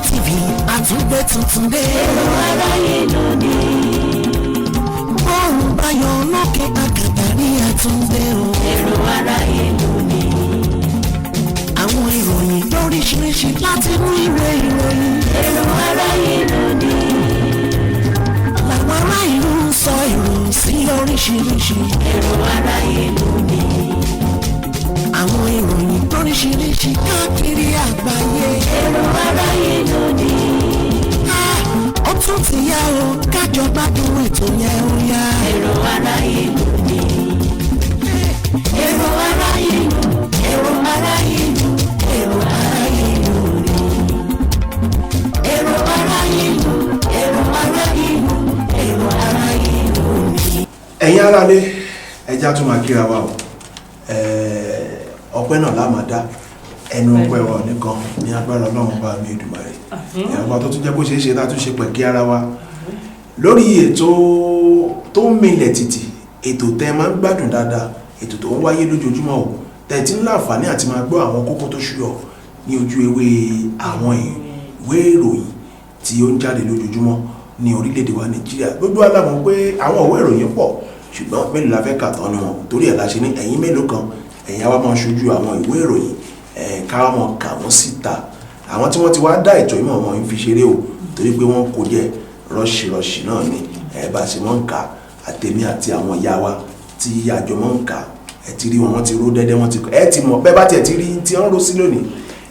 TV àtúgbẹ́ tuntun dé. Èrò aráyé lónìí. Bọ́ọ̀lù bayọ̀ lókè àgàbà ní àtúndé o. Èrò aráyé lónìí. Àwọn ìròyìn lóríṣiríṣi láti inú ìwé ìròyìn. Èrò aráyé lónìí. Làwọn ará ìlú ń sọ èrò sí lóríṣiríṣi. Èrò aráyé lónìí. Àwọn ìròyìn lóríṣiríṣi káàkiri àgbáyé. Èrò aráyé lónìí. Ó tún ti yá o kájọ gbádùn ètò yẹn ó yá. Èrò aráyé lónìí. Èrò aráyé lónìí. Èrò aráyé lónìí. Èrò aráyé lónìí. Èrò aráyé lónìí. Èrò aráyé lónìí. Èrò aráyé lónìí. Ẹ̀yin aráalé ẹja tún máa kíra wa o ọpẹ́ náà la máa dá ẹnu ọpẹ́ wa nìkan ní agbára Ọlọ́run bá mi Èdùmàrè ọba tó tún jẹ́ bó ṣe é ṣe tá tún ṣe pẹ̀kí ara wa lórí ètò tó ń milẹ̀ tìtì ètò tẹ́ máa ń gbádùn dáadáa ètò tó ń wáyé lójoojúmọ́ o tẹ́ tí ń láǹfààní àti máa gbọ́ àwọn kókó tó ṣúyọ ní ojú ewé àwọn ìwé ìròyìn tí ó ń jáde lójoojúmọ́ ní orílẹ̀-èdè wa Nàìjíríà gbogbo alámọ̀ pé àwọn ìwé ìròyìn pọ̀ ṣùgbọ́n mélòó la fẹ́ kà tán ni wọn torí ẹ̀ la ṣe ní ẹ̀yin mélòó kan ẹ̀yin àwa máa ṣojú àwọn ìwé ìròyìn ká wọn kà wọ́n síta àwọn tí wọ́n ti wá dá ètò ìmọ̀ wọn fi ṣeré o torí pé wọ́n kò jẹ́ rọ́ṣìrọ́ṣì náà ni bá a ṣe mọ́ ń kà àtẹ̀mí àti àwọn ìyá wa tí àjọ mọ́ ń kà ẹ ti rí wọn wọ́n ti ró dẹ́dẹ́ wọ́n ti kọ́ ẹ ti mọ̀ bẹ́ẹ̀ bá tiẹ̀ ti rí tí wọ́n ró sí lónìí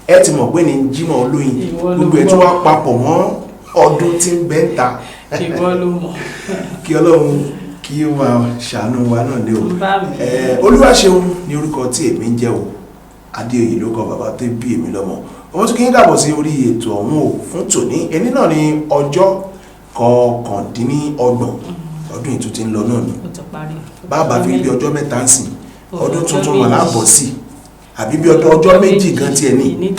ẹ ti mọ̀ pé ní Jímọ̀ Olóyin gbogbo ẹ̀ tí wọ́n papọ̀ mọ́ ọdún tí ń bẹ́ ń ta kí Ọlọ́run kí ó máa ṣàánú wa náà lé o Olúwaṣeun ní orúkọ tí èmi ń jẹ́ o Adeoye ló kọ bàbá tó bí èmi lọ́mọ ọmọ tó kí ń dàbọ̀ sí orí ètò ọ̀hún o fún tòní ẹni náà ní ọjọ́ kọkàndínlọ́gbọ̀n ọdún yìí tó ti ń lọ náà ni bàbá fi bí ọjọ́ mẹ́ta ń sìn ọdún tuntun wà láàbọ̀ sí àbí bí ọjọ́ méjì gan tiẹ̀ ní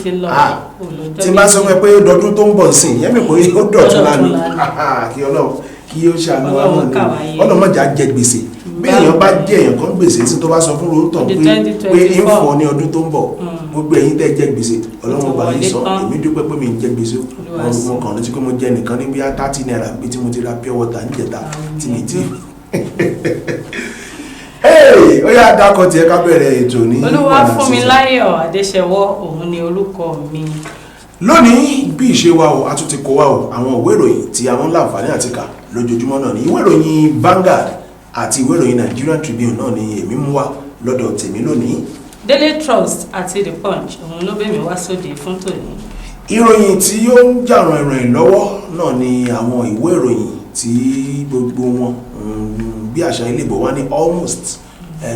tí bá sọ pé ọdún tó ń bọ̀ sí yẹn mi pé ó dọ̀tún lánàá kí Ọlọ́run kí ó ṣàánú wa náà ni ọlọ́mọjà jẹ gbèsè bí èèyàn bá jẹ èèyàn kan gbèsè tí tó bá sọ fún lóòótọ́ pé ń fọ ní ọdún tó ń bọ̀ gbogbo ẹ̀yin tẹ́ jẹ gbèsè ọlọ́run bá yín sọ èmi dúpẹ́ pé mi ń jẹ gbèsè mo kàn rántí pé mo jẹ nìkan ní bí i 30 naira bí tí mo ti ra pure water níjẹta tí mi ti ó yá dákọ̀ tí ẹ ká bẹ̀rẹ̀ ètò ní Olúwa Funmilayo Adesewo òun ni orúkọ mi. Lónìí bí ìṣe wa o a tún ti kó wa o àwọn ìwé ìròyìn tí àwọn láǹfààní àti kà lójoojúmọ́ náà ni ìwé ìròyìn Vanguard àti ìwé ìròyìn Nigerian Tribune náà ni èmi mú wá lọ́dọ̀ tèmi lónìí. Daily Trust àti The Punch òun ló bẹ̀ mí wá sóde fún tòní. Ìròyìn tí ó ń jà ràn lọ́wọ́ náà ni àwọn ìwé ìròyìn tí gbogbo wọn bí àṣà ilé ìbò wá ní almost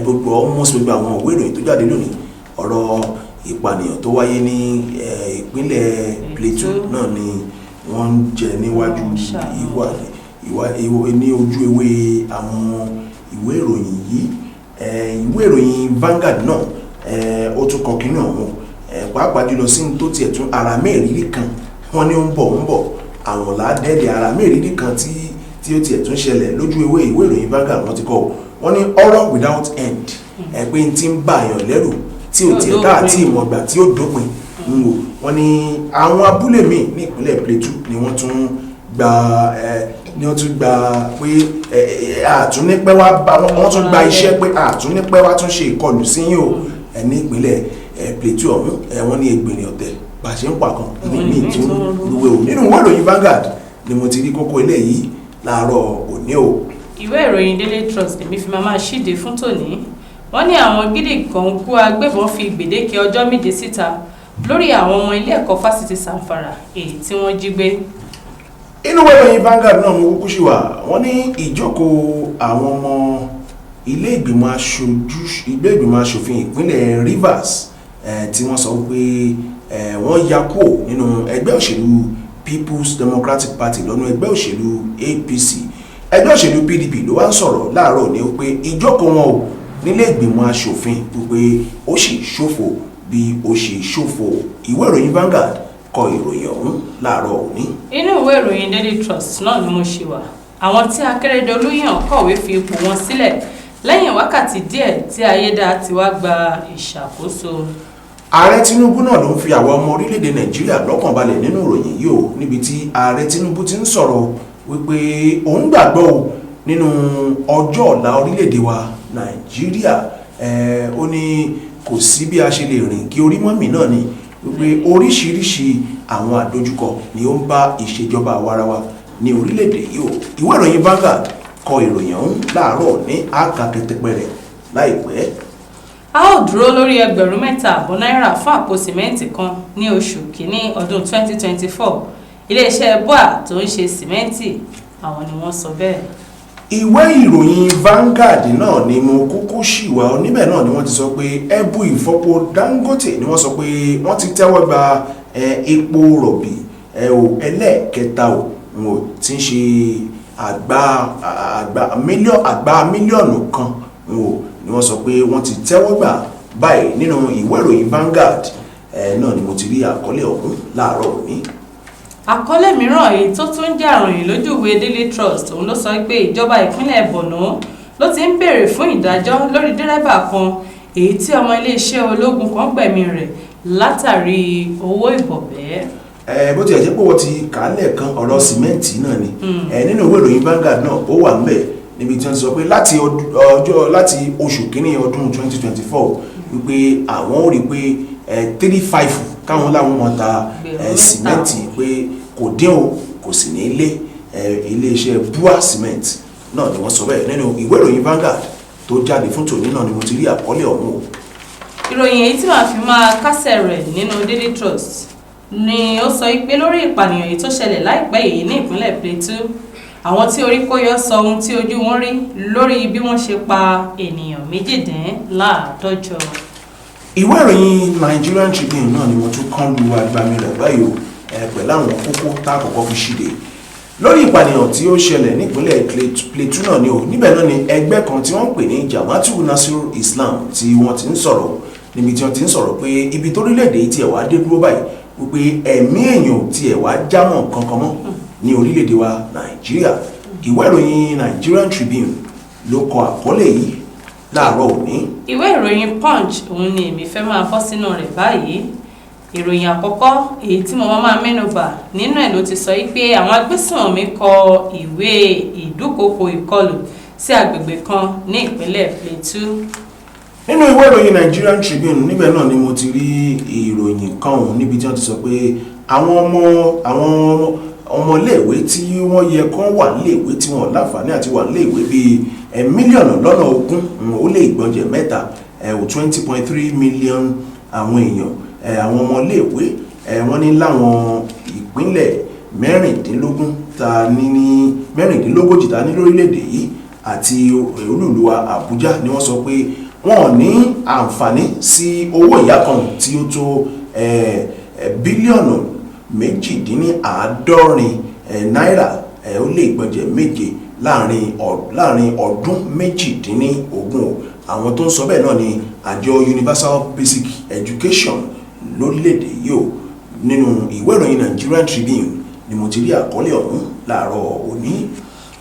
gbogbo àwọn ìwé ìròyìn tó jáde lónìí ọ̀rọ̀ ìpànìyàn tó wáyé ní ìpínlẹ̀ Plateau náà ni wọ́n ń jẹ níwájú ní ojú ewé àwọn ìwé ìròyìn yìí ìwé ìròyìn Vanguard náà ó tún kọ kínní ọ̀hún pàápàá jùlọ sí ní tó tiẹ̀ tún ara mẹ́rìírí kan wọ́n ní ó ń bọ̀ àwọn làádẹ́ẹ̀dẹ̀ ara mẹ́rìírí kan tí ó tiẹ̀ tún ṣẹlẹ̀ lójú ewé ìwé ìròyìn Vanguard wọ́n ti kọ wọ́n ní horror without end pé tí ń bá àyàn lẹ́rù tí ò tiẹ̀ dá àti ìmọ̀gbà tí ó dópin ń wò wọ́n ní àwọn abúlé míì ní ìpínlẹ̀ Plateau ni wọ́n tún gba pé àtúnípẹ́ wá bá wọ́n tún gba iṣẹ́ pé àtúnípẹ́ wá tún ṣe ìkọlù sí yín o ní ìpínlẹ̀ Plateau ọ̀hún wọ́n ní ẹgbẹ̀rin ọ̀tẹ̀ bá ṣe ń pa kan ní tún lúwé o nínú ìwé ìròyìn Vanguard ni mo ti rí kókó ilé yìí láàárọ̀ òní o. Ìwé ìròyìn Daily Trust èmi fi máa ṣíde fún tòní wọ́n ní àwọn gidi kan kú agbébọn fi gbèdéke ọjọ́ méje síta lórí àwọn ọmọ ilé ẹ̀kọ́ fásitì Zamfara èyí tí wọ́n jí gbé. Inú ìròyìn Vanguard náà mo kúkú sí wa wọ́n ní ìjókòó àwọn ọmọ ilé ìgbìmọ̀ aṣòfin ìpínlẹ̀ Rivers tí wọ́n sọ pé wọ́n ya kúrò nínú ẹgbẹ́ òṣèlú People's Democratic Party lọ́nà ẹgbẹ́ òṣèlú APC ẹgbẹ́ òṣèlú PDP ló wá ń sọ̀rọ̀ láàárọ̀ ní pé ìjókòó wọn ò nílé ìgbìmọ̀ aṣòfin wípé ó sì ṣòfò bí ó ṣe ṣòfò ìwé ìròyìn Vanguard kọ ìròyìn ọ̀hún láàárọ̀ òní. Inú ìwé ìròyìn Daily Trust náà ni mo ṣe wà àwọn tí Akérédolú yàn kọ̀wé fi ipò wọn sílẹ̀ lẹ́yìn wákàtí díẹ̀ tí Ayédá ti wá gba ìṣàkóso. ààrẹ Tinubu náà ló ń fi àwọn ọmọ orílẹ̀-èdè Nàìjíríà lọ́kàn balẹ̀ nínú ìròyìn yìí o, níbi tí ààrẹ Tinubu ti ń sọ̀rọ̀ wípé òun gbàgbọ́ o nínú ọjọ́ ọ̀la orílẹ̀-èdè wa Nàìjíríà. Ó ní kò sí bí a ṣe lè rìn kí orí mọ́mì náà ni, wípé oríṣiríṣi àwọn àdójúkọ ni ó ń bá ìṣèjọba àwarawa ní orílẹ̀-èdè yìí o. Ìwé ìròyìn Vanguard kọ ìròyìn ọ̀hún láàárọ̀ ní àkàkẹ́tẹ̀pẹ̀ rẹ̀ láìpẹ́. A ó dúró lórí 7,000 náírà fún àpò sìmẹ́ǹtì kan ní oṣù kìíní ọdún 2024. Iléeṣẹ́ BUA tó ń ṣe sìmẹ́ǹtì àwọn ni wọ́n sọ bẹ́ẹ̀. Ìwé ìròyìn Vanguard náà ni mo kúkú ṣì wà, níbẹ̀ náà ni wọ́n ti sọ pé ẹbú ìfọpo Dangote ni wọ́n sọ pé wọ́n ti tẹ́wọ́ gba epo rọ̀bì ẹlẹ́ẹ̀kẹta tí ń ṣe àgbá mílíọ̀nù kan ni wọ́n sọ pé wọ́n ti tẹ́wọ́ gbà báyìí nínú ìwé ìròyìn Vanguard náà ni mo ti rí àkọlé ọ̀hún láàárọ̀ òní. Àkọlé mìíràn èyí tó tún jà ròyìn lójú ìwé Daily Trust òun ló sọ pé ìjọba ìpínlẹ̀ Borno ló ti ń béèrè fún ìdájọ́ lórí dírẹ́bà kan èyí tí ọmọ iléeṣẹ́ ológun kan gbẹ̀mí rẹ̀ látàrí owó ìbọ̀bẹ́. Bó ti ẹ̀ jẹ́ pé wọ́n ti kà á lẹ́ẹ̀kan ọ̀rọ̀ sìmẹ́ǹtì náà ni nínú ìwé ìròyìn Vanguard náà ó wà ńbẹ̀ níbi tí wọ́n ti sọ pé láti oṣù kínní ọdún 2024 wípé àwọn ò rí pé 35 káwọn láwọn wọn ta sìmẹ́ǹtì pé kò dín o kò sì ní iléeṣẹ́ BUA cement náà ni wọ́n sọ bẹ́ẹ̀ nínú ìwé ìròyìn Vanguard tó jáde fún tòní náà ni mo ti rí àkọlé ọ̀hún o. Ìròyìn èyí tí màá fi máa kásẹ̀ rẹ̀ nínú Daily Trust ni ó sọ pé lórí ìpànìyàn èyí tó ṣẹlẹ̀ láìpẹ́ yìí ní ìpínlẹ̀ Plateau, àwọn tí orí kó yọ sọ ohun tí ojú wọn rí lórí bí wọ́n ṣe pa ènìyàn 148. Ìwé ìròyìn Nigerian Tribune náà ni wọ́n tún kán lu agbami rẹ̀ báyìí o, pẹ̀lú àwọn kókó tá àkọ́kọ́ fi ṣíde lórí ìpànìyàn tí ó ṣẹlẹ̀ nípínlẹ̀ Plateau náà ni o. Níbẹ̀ náà ni ẹgbẹ́ kan tí wọ́n ń pè ní Jama'atu Nasirul Islam tí wọ́n ti ń sọ̀rọ̀ níbi tí wọ́n ti ń sọ̀rọ̀ pé ibi torílẹ̀-èdè tí ẹ̀ wá dé dúró báyìí wípé ẹ̀mí èèyàn tí ẹ̀ wá jámọ́ kankan mọ́ ní orílẹ̀-èdè wa Nàìjíríà. Ìwé ìròyìn Nigerian Tribune ló kọ àkọlé yìí láàárọ̀ òní. Ìwé ìròyìn Punch òun ni èmi fẹ́ máa bọ́ sínú rẹ̀ báyìí. Ìròyìn àkọ́kọ́ èyí tí mo máa mẹ́nubà nínú ẹ̀ ló ti sọ pé àwọn agbésùnmọ̀mí kọ ìwé ìdúkokò ìkọlù sí agbègbè kan ní ìpínlẹ̀ Plateau. Nínú ìwé ìròyìn Nigerian Tribune níbẹ̀ náà ni mo ti rí ìròyìn kan òun níbi tí wọ́n ti sọ pé àwọn ọmọléèwé tí wọ́n yẹ kán wà níléèwé tí wọ́n láǹfààní àti wà níléèwé bíi mílíọ̀nù lọ́nà 20 ó lé ìgbọ̀njẹ̀ mẹ́ta 20.3 million àwọn èèyàn àwọn ọmọléèwé wọ́n ní láwọn ìpínlẹ̀ mẹ́rìndínlógójì ta ní lórílẹ̀‐èdè yìí àti olúùlú Àbújá ni wọ́n sọ pé wọ́n ní àǹfààní sí owó ìyá kan tí ó tó bílíọ̀nù méjìdínláàádọ́rin náírà ó lé ìgbọ̀njẹ̀ méje láàrin ọdún méjìdínlógún. Àwọn tó ń sọ bẹ́ẹ̀ náà ni àjọ Universal Basic Education lórílẹ̀‐èdè yìí o. Nínú ìwé ìròyìn Nigerian Tribune ni mo ti rí àkọlé ọ̀hún láàárọ̀ òní.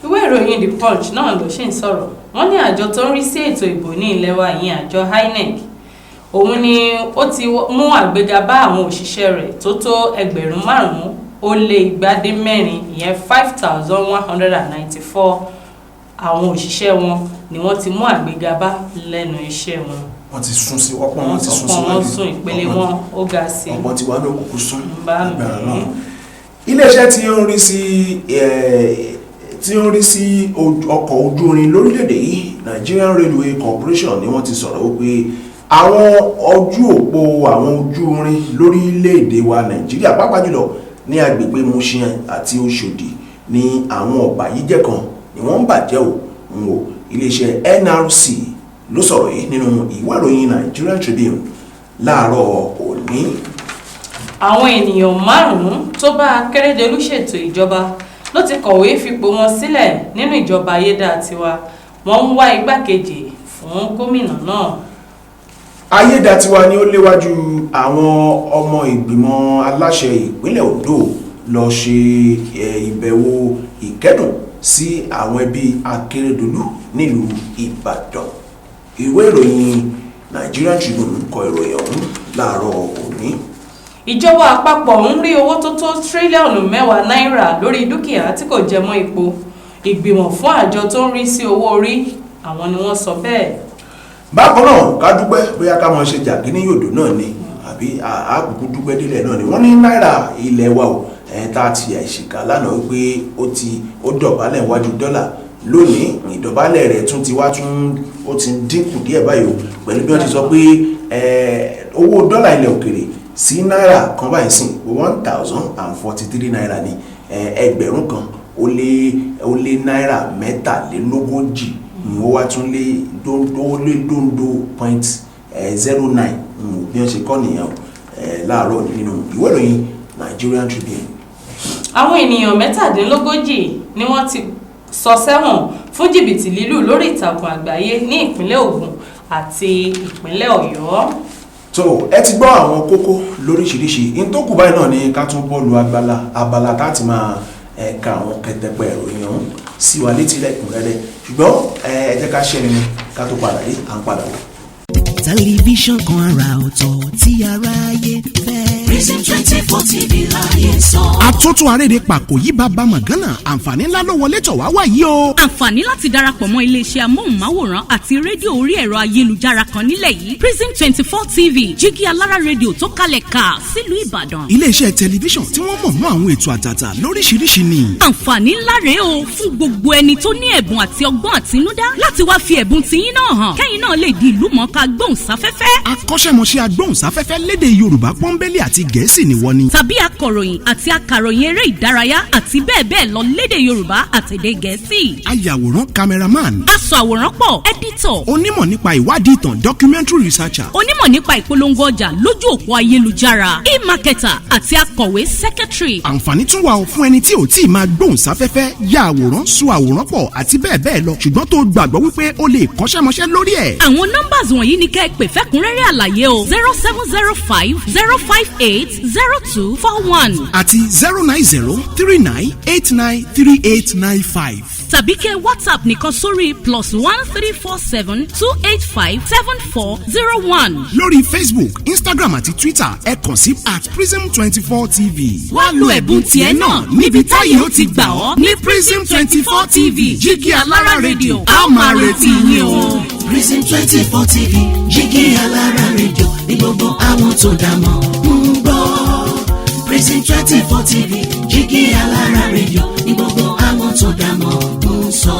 Ìwé ìròyìn The Punch náà ló ṣì ń sọ̀rọ̀. Wọ́n ní àjọ tó ń rí sí ètò ìbò ní ilẹ̀ wa ìyẹn àjọ INEC òun ni ó ti mú àgbéga bá àwọn òṣìṣẹ́ rẹ̀ tó tó 5,000 ó lé 204 ìyẹn 5,194 àwọn òṣìṣẹ́ wọn ni wọ́n ti mú àgbéga bá lẹ́nu iṣẹ́ wọn. Wọ́n ti sún sí ọ̀pọ̀ wọn ti sún sí wọ́n sún ìpele wọn ó ga sí. ọ̀pọ̀ tí wàá ní òkùnkùn sún ìgbàlá náà. Iléeṣẹ́ tí ó ń rí sí ọkọ̀ ojú irin lórílẹ̀‐èdè yìí Nigerian Railway Corporation ni wọ́n ti sọ̀rọ̀ wípé àwọn ojú òpó àwọn ojú irin lórílẹ̀‐èdè wa Nàìjíríà pàápàá jùlọ ní agbègbè Mushin àti Òṣòdì ní àwọn ọ̀bàyéjẹ́ kan ni wọ́n ń bàjẹ́ o. Iléeṣẹ́ NRC ló sọ̀rọ̀ yìí nínú ìwé ìròyìn Nigerian Tribune láàárọ̀ òní. Àwọn ènìyàn 5 tó bá Akérédolú ṣètò ìjọba ló ti kọ̀wé fipò wọn sílẹ̀ nínú ìjọba Ayédàtiwa. Wọ́n ń wá igbákejì fún gómìnà náà. Ayédàtiwa ni ó léwájú àwọn ọmọ ìgbìmọ̀ aláṣẹ ìpínlẹ̀ Ondo lọ ṣe ìbẹ̀wò ìkẹ́dùn sí àwọn ẹbí Akérédolú nílùú Ìbàdàn. Ìwé ìròyìn Nigerian Tribune kọ ìròyìn ọ̀hún láàárọ̀ òní. Ìjọba àpapọ̀ ń rí owó tó tó tírílíọ̀nù 10 náírà lórí dúkìá tí kò jẹ mọ́ epo. Ìgbìmọ̀ fún àjọ tó ń rí sí owó orí àwọn ni wọ́n sọ bẹ́ẹ̀. Bákan náà ká dúpẹ́ bóyá ká máa ṣe jàgínní yòdò náà ni àbí àkùkù dúpẹ́ délẹ̀ náà ni wọ́n ní náírà ilẹ̀ wa ò tá a ti àìṣìkà lánàá wípé ó dọ̀bálẹ̀ wájú dọ́là lónìí ìdọ̀bálẹ̀ rẹ̀ tún ti dínkù díẹ̀ báyìí o pẹ̀lú bí wọ́n ti sọ pé owó dọ́là ilẹ̀ òkèrè sí náírà kan báyìí sìn 1043 náírà ní ẹgbẹ̀rún kan ó lé náírà mẹ́tàlélógójì ni ó wá tún lé dóńdó .09 bí wọ́n ṣe kọ́ nìyẹn láàárọ̀ nínú ìwé ìròyìn Nigerian Tribune. Àwọn ènìyàn 17 ni wọ́n ti sọ sẹ́wọ̀n fún jìbìtì lílù lórí ìtàkùn àgbáyé ní ìpínlẹ̀ Ògùn àti ìpínlẹ̀ Ọ̀yọ́. So ẹ ti gbọ́ àwọn kókó lóríṣiríṣi in tó kù báyìí náà ni ká tún bọ́ọ̀lù abala láti máa ka àwọn kẹtẹpẹ ìròyìn ọ̀hún sí wa létí lẹ́kùnrẹ́rẹ́ ṣùgbọ́n ẹ jẹ́ ká ṣẹ́ni ni ká tó padà dé à ń padà wọ̀. Tẹlifíṣàn kan àrà ọ̀tọ̀ tí aráyé fẹ́. Prison 24 TV láyé sọ. Àtúntò àrèdè pàkó yìí bàbá màgánà àǹfààní ńlá ló wọlé tọ̀ wá wáyé o. Àǹfààní láti darapọ̀ mọ́ iléeṣẹ́ amóhùnmáwòrán àti rédíò orí ẹ̀rọ ayélujára kan nílẹ̀ yìí. Prison 24 TV jígí alára rédíò tó kalẹ̀ ká sílùú Ìbàdàn. Iléeṣẹ́ tẹlifíṣàn tí wọ́n mọ̀ mọ́ àwọn ètò àtàtà lóríṣiríṣi ni. Àǹfààní ńlá rèé o fún gbogbo ẹni tó ní ẹ̀bùn àti ọgbọ́n àtinúdá láti wá fi ẹ̀bùn tiyín náà hàn. Kẹ́yìn náà lè di ìlúmọ̀ọ́ká gbóhùnsáfẹ́fẹ́. Akọ́ṣẹ́mọṣẹ́ agbóhùnsáfẹ́fẹ́ lédè Yorùbá pọ́nbélé àti Gẹ̀ẹ́sì ni wọ́n ní. Tàbí akọ̀ròyìn àti akàròyìn eré ìdárayá àti bẹ́ẹ̀ bẹ́ẹ̀ lọ lédè Yorùbá àtèdè Gẹ̀ẹ́sì. Ayàwòrán cameraman. Aṣàwòránpọ̀ editor. Onímọ̀ nípa ìwádìí ìtàn documentary researcher. Onímọ̀ nípa ìpolongo ọjà lójú òpó ayélujára. E-marketer àti akọ̀wé secretary. Àǹfààní tún wà fún ẹni tí ò tí ì máa gbóhùnsáfẹ́fẹ́ ya àwòrán so àwòrán pọ̀ àti bẹ́ẹ̀ bẹ́ẹ̀ lọ ṣùgbọ́n tó gbàgbọ́ wípé o lè kọ́ṣẹ́mọṣẹ́ lórí ẹ̀. Àwọn nọ́mbàs wọ̀nyí ni kẹ́ ẹ pè fẹ́kúnrẹ́rẹ́ àlàyé o 0705 058 0241 àti 09039893895. tàbí kẹ́ WhatsApp nìkan sórí +1347 285 7401. lórí Facebook, Instagram àti Twitter ẹ kàn sí @prism24tv. wá lo ẹ̀bùn tiẹ̀ náà níbi táyé ó ti gbà ọ́ ní Prism 24 TV jígí alára rédíò a máa retí yín o. Prison 24 TV jígí alára rédíò ní gbogbo àwọn tó dá mọ̀ ń gbọ́. Prison 24 TV jígí alára rédíò ní gbogbo àwọn tó dá mọ̀ ń sọ.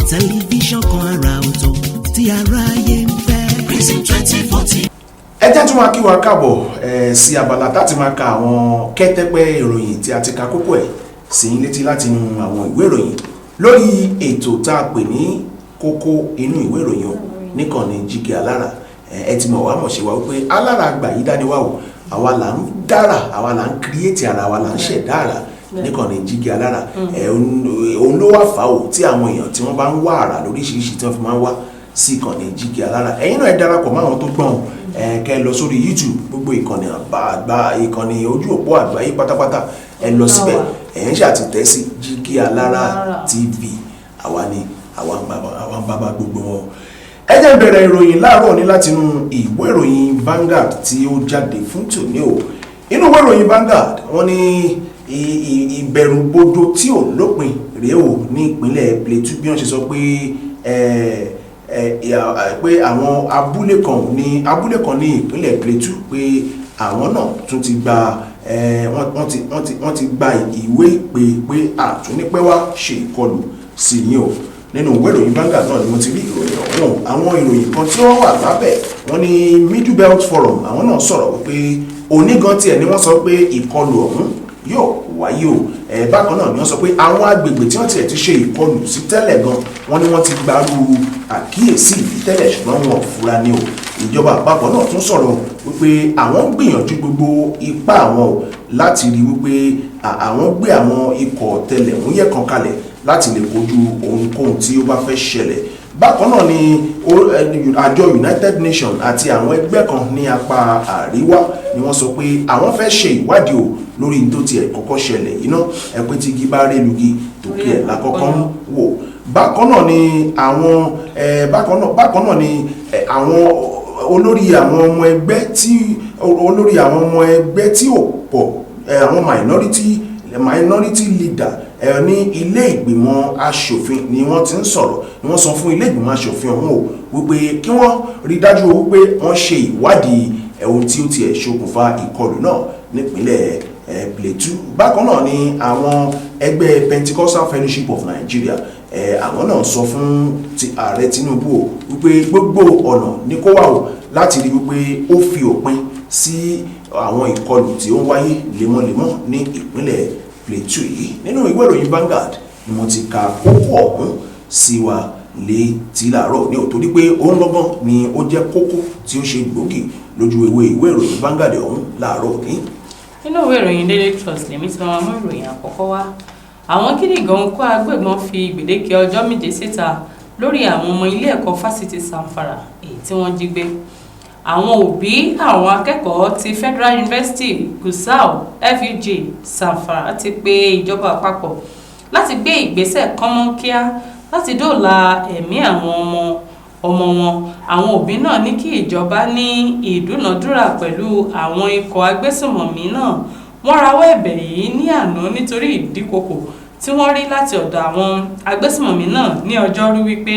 Tẹlifíṣàn kan àrà ọ̀tọ̀ tí aráyé ń fẹ́. Prison 24 TV. ẹ jẹ́ tún máa kí wa káàbọ̀ sí abala láti máa ka àwọn kẹ́tẹ́pẹ́ ìròyìn tí a ti ka kókó ẹ̀ sí létí láti inú àwọn ìwé ìròyìn lórí ètò tá a pè ní kókó inú ìwé ìròyìn o níkànnì jígí alára. Ẹ ti mọ̀ wá mọ̀ ṣe wá wípé alára àgbà yìí dání wá o àwa là ń dára àwa là ń kírìẹ́tì ara wa là ń ṣẹ̀dá ara níkànnì jígí alára. Òun ló wá fà ó tí àwọn èèyàn tí wọ́n bá ń wá àrà lóríṣiríṣi tí wọ́n fi máa ń wá sí ìkànnì jígí alára. Ẹ̀yin náà ẹ darapọ̀ mọ́ àwọn tó gbọ́n kẹ́ lọ sórí YouTube gbogbo ìkànnì àgbà ìkànnì ojú òpó àgbáyé pátápátá ẹ lọ síbẹ̀ ẹ̀ ń ṣàtìtẹ́ sí jígí alára TV àwa ni àwọn bàbá gbogbo wọn. Ẹ jẹ́ bẹ̀rẹ̀ ìròyìn láàárọ̀ ní látinú ìwé ìròyìn Vanguard tí ó jáde fún tòní o. Inú ìwé ìròyìn Vanguard wọ́n ní ìbẹ̀rùbojo tí ò lópin rèé o ní ìpínlẹ̀ Plateau bí wọ́n ṣe sọ pé àwọn abúlé kan ní ìpínlẹ̀ Plateau pé àwọn náà tún ti gba wọ́n ti gba ìwé ìpè pé àtúnípẹ́ wá ṣe ìkọlù sí yín o. Nínú ìwé ìròyìn Vanguard náà ni mo ti rí ìròyìn ọ̀hún. Àwọn ìròyìn kan tí wọ́n wà lábẹ́ wọ́n ní Middle Belt Forum àwọn náà sọ̀rọ̀ wípé onígan tiẹ̀ ni wọ́n sọ pé ìkọlù ọ̀hún yóò wáyé o. Bákan náà ni wọ́n sọ pé àwọn agbègbè tí wọ́n tiẹ̀ ti ṣe ìkọlù sí tẹ́lẹ̀ gan wọ́n ní wọ́n ti gbarú àkíyèsí tẹ́lẹ̀ ṣùgbọ́n wọn ò fura ní o. Ìjọba àpapọ̀ náà tún sọ̀rọ̀ wípé àwọn ń gbìyànjú gbogbo ipá àwọn o láti rí wípé àwọn gbé àwọn ikọ̀ ọ̀tẹlẹ̀múyẹ́ kan kalẹ̀ láti lè kojú ohunkóhun tí ó bá fẹ́ ṣẹlẹ̀. Bákan náà ni àjọ United Nations àti àwọn ẹgbẹ́ kan ní apá àríwá ni wọ́n sọ pé àwọn fẹ́ ṣe ìwádìí o lórí tó tiẹ̀ kọ́kọ́ ṣẹlẹ̀ iná ẹ̀pẹ́ tí igi bá rélugi tòkè ẹ̀ lákọ́kọ́ ń wò. Bákan náà ni àwọn olórí àwọn ọmọ ẹgbẹ́ tí ò pọ̀ àwọn minority leader ní ilé ìgbìmọ̀ aṣòfin ni wọ́n ti ń sọ̀rọ̀ ni wọ́n sọ fún ilé ìgbìmọ̀ aṣòfin ọ̀hún o wípé kí wọ́n rí dájú wípé wọ́n ṣe ìwádìí ohun tí ó tiẹ̀ ṣokùnfà ìkọlù náà nípínlẹ̀ Plateau. Bákan náà ni àwọn ẹgbẹ́ Pentecostal Fellowship of Nigeria àwọn náà sọ fún ààrẹ Tinubu o wípé gbogbo ọ̀nà ní kó wà o láti rí wípé ó fi òpin sí àwọn ìkọlù tí ó ń wáyé lemọ́lemọ́ ní ìpínlẹ̀ Plateau yìí. Nínú ìwé ìròyìn Vanguard ni mo ti ka kókó ọ̀hún sí wa létí láàárọ̀ ní òtórí pé òun lọ́gbọ́n ni ó jẹ́ kókó tí ó ṣe gbòógì lójú ìwé ìròyìn Vanguard ọ̀hún láàárọ̀ ní. Nínú ìwé ìròyìn Daily Trust lèmi tí wọ́n mú ìròyìn àkọ́kọ́ wá. Àwọn gídígan kó agbébọn fi gbèdéke ọjọ́ 7 síta lórí àwọn ọmọ ilé ẹ̀kọ́ fásitì Zamfara èyí tí wọ́n jí gbé. Àwọn òbí àwọn akẹ́kọ̀ọ́ ti Federal University Gusau FUG Zamfara ti pe ìjọba àpapọ̀ láti gbé ìgbésẹ̀ kánmọ́nkíá láti dóòlà ẹ̀mí àwọn ọmọ wọn. Àwọn òbí náà ní kí ìjọba ní ìdúnàdúrà pẹ̀lú àwọn ikọ̀ agbésùnmọ̀mí náà. Wọ́n rawọ́ ẹ̀bẹ̀ yìí ní àná nítorí ìdíkòkò tí wọ́n rí láti ọ̀dọ̀ àwọn agbésùnmọ̀mí náà ní ọjọ́rú wípé